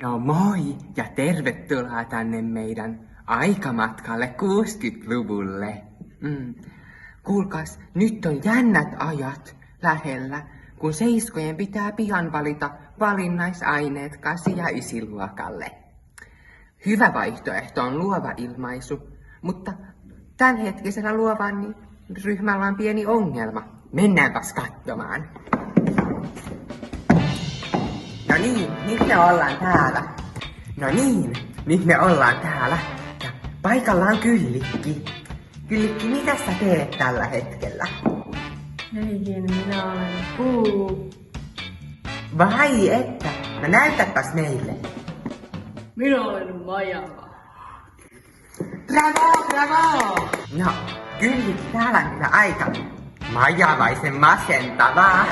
No moi ja tervetuloa tänne meidän aikamatkalle 60-luvulle. Kuulkaas, nyt on jännät ajat lähellä, kun seiskojen pitää pian valita valinnaisaineet 8- ja 9-luokalle. Hyvä vaihtoehto on luova ilmaisu, mutta tämänhetkisellä luovan ryhmällä on pieni ongelma. Mennäänpäs katsomaan. No niin, nyt me ollaan täällä. Ja paikalla on Kyllikki. Kyllikki, mitä sä teet tällä hetkellä? Eikin, minä olen puu. Vai että? No näytäpäs meille. Minä olen majava. Bravo! No, Kyllikki, täällä on kyllä aika majavaisen masentavaa.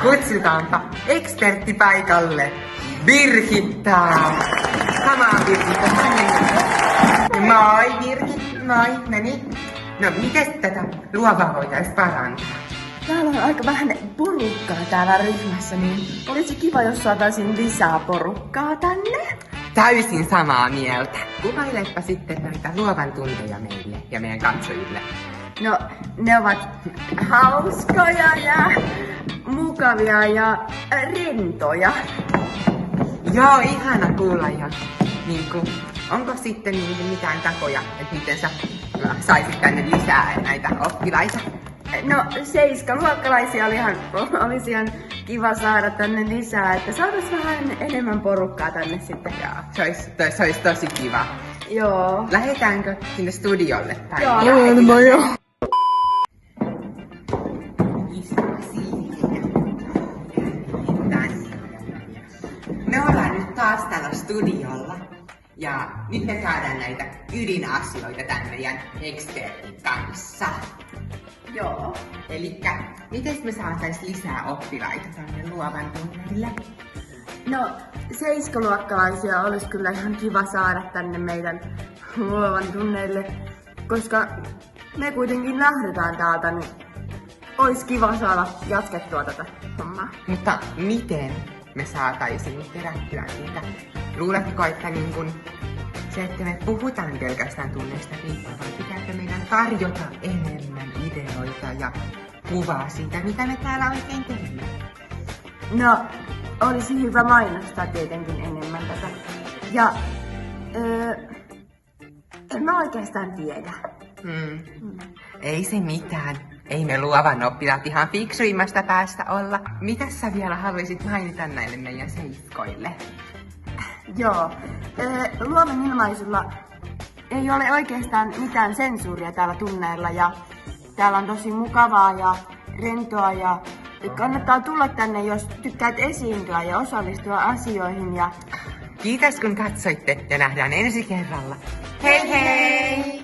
Kutsutaanpa ekspertti paikalle, Birgitta. Come on, Birgitta. Moi, Birgitta. Moi. No niin. No, miten tätä luovaa voitaisiin parantaa? Täällä on aika vähän porukkaa täällä ryhmässä, niin olisi kiva, jos saataisiin lisää porukkaa tänne. Täysin samaa mieltä. Kuvailepa sitten näitä luovan tunteja meille ja meidän katsojille. No, ne ovat hauskoja ja mukavia ja rentoja. Joo, ihana kuulla. Ja onko sitten mitään tapoja, että miten sä saisit tänne lisää näitä oppilaita? No, 7-luokkalaisia olisi ihan kiva saada tänne lisää, että saataisiin vähän enemmän porukkaa tänne sitten. Joo, se olisi tosi kiva. Joo. Lähdetäänkö sinne studiolle? Tai joo. Me ollaan nyt taas täällä studiolla ja nyt me käydään näitä ydinasioita tämän meidän ekspertin kanssa. Joo. Elikkä, miten me saatais lisää oppilaita tänne luovan tunneille? No, 7-luokkalaisia olisi kyllä ihan kiva saada tänne meidän luovan tunneille, koska me kuitenkin lähdetään täältä, niin olisi kiva saada jatkettua tätä hommaa. Mutta miten me saataisiin kerättyä niitä? Luuletko, että se, että me puhutaan pelkästään tunneista riittää, vai pitääkö meidän tarjota enemmän ideoita ja kuvaa siitä, mitä me täällä oikein teemme? No, olisi hyvä mainostaa tietenkin enemmän tätä. Ja, en mä oikeastaan tiedä. Ei se mitään. Ei me luovan oppilaat ihan fiksuimmasta päästä olla. Mitä sä vielä haluaisit mainita näille meidän seiskoille? Joo. Luovan ilmaisulla ei ole oikeastaan mitään sensuuria täällä tunneilla ja täällä on tosi mukavaa ja rentoa ja kannattaa tulla tänne, jos tykkäät esiintyä ja osallistua asioihin. Ja kiitos kun katsoitte ja nähdään ensi kerralla. Hei hei!